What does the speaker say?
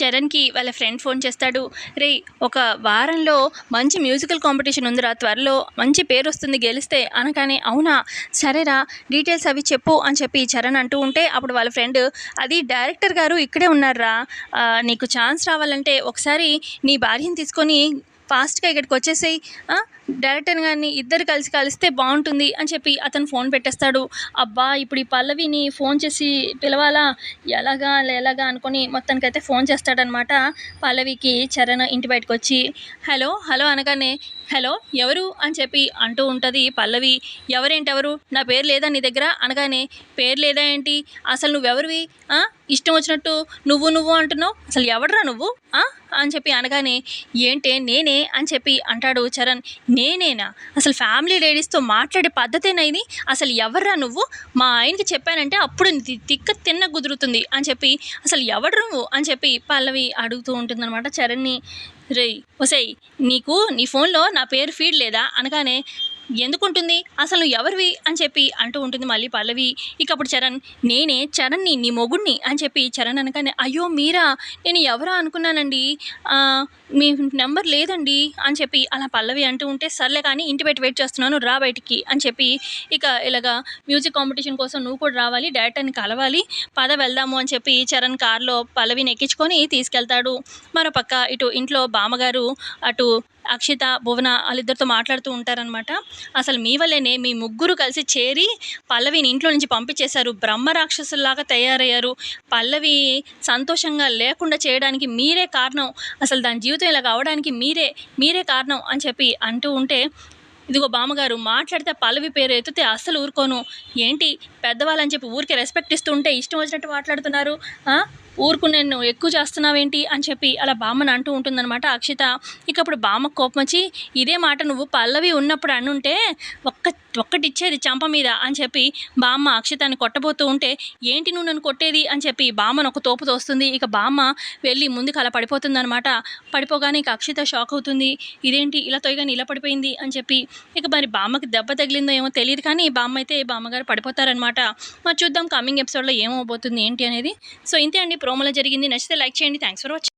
చరణ్కి వాళ్ళ friend phone చేస్తాడు. రే, ఒక వారంలో మంచి మ్యూజికల్ కాంపిటీషన్ ఉందిరా, త్వరలో మంచి పేరు వస్తుంది గెలిస్తే అనగానే, అవునా సరేరా డీటెయిల్స్ అవి చెప్పు అని చెప్పి చరణ్ అంటూ ఉంటే, అప్పుడు వాళ్ళ ఫ్రెండ్, అది డైరెక్టర్ గారు ఇక్కడే ఉన్నారా, నీకు ఛాన్స్ రావాలంటే ఒకసారి నీ భార్యను తీసుకొని ఫాస్ట్గా ఇక్కడికి వచ్చేసేయి, డైరెక్టర్ గారిని ఇద్దరు కలిస్తే బాగుంటుంది అని చెప్పి అతను ఫోన్ పెట్టేస్తాడు. అబ్బా, ఇప్పుడు ఈ పల్లవిని ఫోన్ చేసి పిలవాలా, ఎలాగా అనుకొని మొత్తానికైతే ఫోన్ చేస్తాడనమాట పల్లవికి. చరణ్ ఇంటి బయటకు వచ్చి హలో అనగానే, హలో ఎవరు అని చెప్పి అంటూ ఉంటుంది పల్లవి. ఎవరు, నా పేరు లేదా నీ దగ్గర అనగానే, పేరు లేదా ఏంటి, అసలు నువ్వెవరివి, ఇష్టం వచ్చినట్టు నువ్వు అంటున్నావు, అసలు ఎవడరా నువ్వు అని చెప్పి అనగానే, ఏంటే నేనే అని చెప్పి అంటాడు చరణ్. నేనేనా, అసలు ఫ్యామిలీ లేడీస్తో మాట్లాడే పద్ధతేనా ఇది, అసలు ఎవర్రా నువ్వు, మా ఆయనకి చెప్పానంటే అప్పుడు తిక్క తిన్న కుదురుతుంది అని చెప్పి, అసలు ఎవడు నువ్వు అని చెప్పి పల్లవి అడుగుతూ ఉంటుందన్నమాట చరణ్ని. రేయ్ ఒసేయ్, నీకు నీ ఫోన్లో నా పేరు ఫీడ్ లేదా అనగానే, ఎందుకుంటుంది, అసలు నువ్వు ఎవరివి అని చెప్పి అంటూ ఉంటుంది మళ్ళీ పల్లవి. ఇక అప్పుడు నేనే చరణ్ని, నీ మొగుడిని అని చెప్పి చరణ్ అనగానే, అయ్యో మీరా, నేను ఎవరా అనుకున్నానండి, మీ నెంబర్ లేదండి అని చెప్పి అలా పల్లవి అంటూ ఉంటే, సర్లే కానీ ఇంటి బయట వెయిట్ చేస్తున్నాను రా బయటికి అని చెప్పి, ఇక ఇలాగా మ్యూజిక్ కాంపిటీషన్ కోసం నువ్వు కూడా రావాలి, డైరెక్టర్ని కలవాలి, పద వెళ్దాము అని చెప్పి చరణ్ కార్లో పల్లవిని ఎక్కించుకొని తీసుకెళ్తాడు. మరోపక్క ఇటు ఇంట్లో బామ్మగారు, అటు అక్షిత, భువన వాళ్ళిద్దరితో మాట్లాడుతూ ఉంటారనమాట. అసలు మీ వల్లేనే మీ ముగ్గురు కలిసి చేరి పల్లవిని ఇంట్లో నుంచి పంపించేశారు, బ్రహ్మరాక్షసుల్లాగా తయారయ్యారు, పల్లవి సంతోషంగా లేకుండా చేయడానికి మీరే కారణం, అసలు దాని జీవితం ఇలా కావడానికి మీరే కారణం అని చెప్పి అంటూ ఉంటే, ఇదిగో బామ్మగారు, మాట్లాడితే పల్లవి పేరు ఎత్తితే అస్సలు ఊరుకోను, ఏంటి పెద్దవాళ్ళని చెప్పి ఊరికే రెస్పెక్ట్ ఇస్తూ ఉంటే ఇష్టం వచ్చినట్టు మాట్లాడుతున్నారు, ఊరుకు నేను ఎక్కువ చేస్తున్నావేంటి అని చెప్పి అలా బామ్మని అంటూ ఉంటుందన్నమాట అక్షిత. ఇక అప్పుడు బామ్మకు కోపం వచ్చి, ఇదే మాట నువ్వు పల్లవి ఉన్నప్పుడు అనుంటే ఒక్కటిచ్చేది చంప మీద అని చెప్పి బామ్మ అక్షితాన్ని కొట్టబోతూ ఉంటే, ఏంటి నువ్వు నన్ను కొట్టేది అని చెప్పి బామ్మను ఒక తోపు తోస్తుంది. ఇక బామ్మ వెళ్ళి ముందుకు అలా పడిపోతుందన్నమాట. పడిపోగానే ఇక అక్షిత షాక్ అవుతుంది, ఇదేంటి ఇలా తొయ్యగానే ఇలా పడిపోయింది అని చెప్పి. ఇక మరి బామ్మకి దెబ్బ తగిలిందో ఏమో తెలియదు కానీ బామ్మగారు పడిపోతారనమాట. మరి చూద్దాం కమింగ్ ఎపిసోడ్లో ఏమవబోతుంది ఏంటి అనేది. సో ఇంతే అండి ప్రోమోలో జరిగింది. నచ్చితే లైక్ చేయండి. Thanks for watching.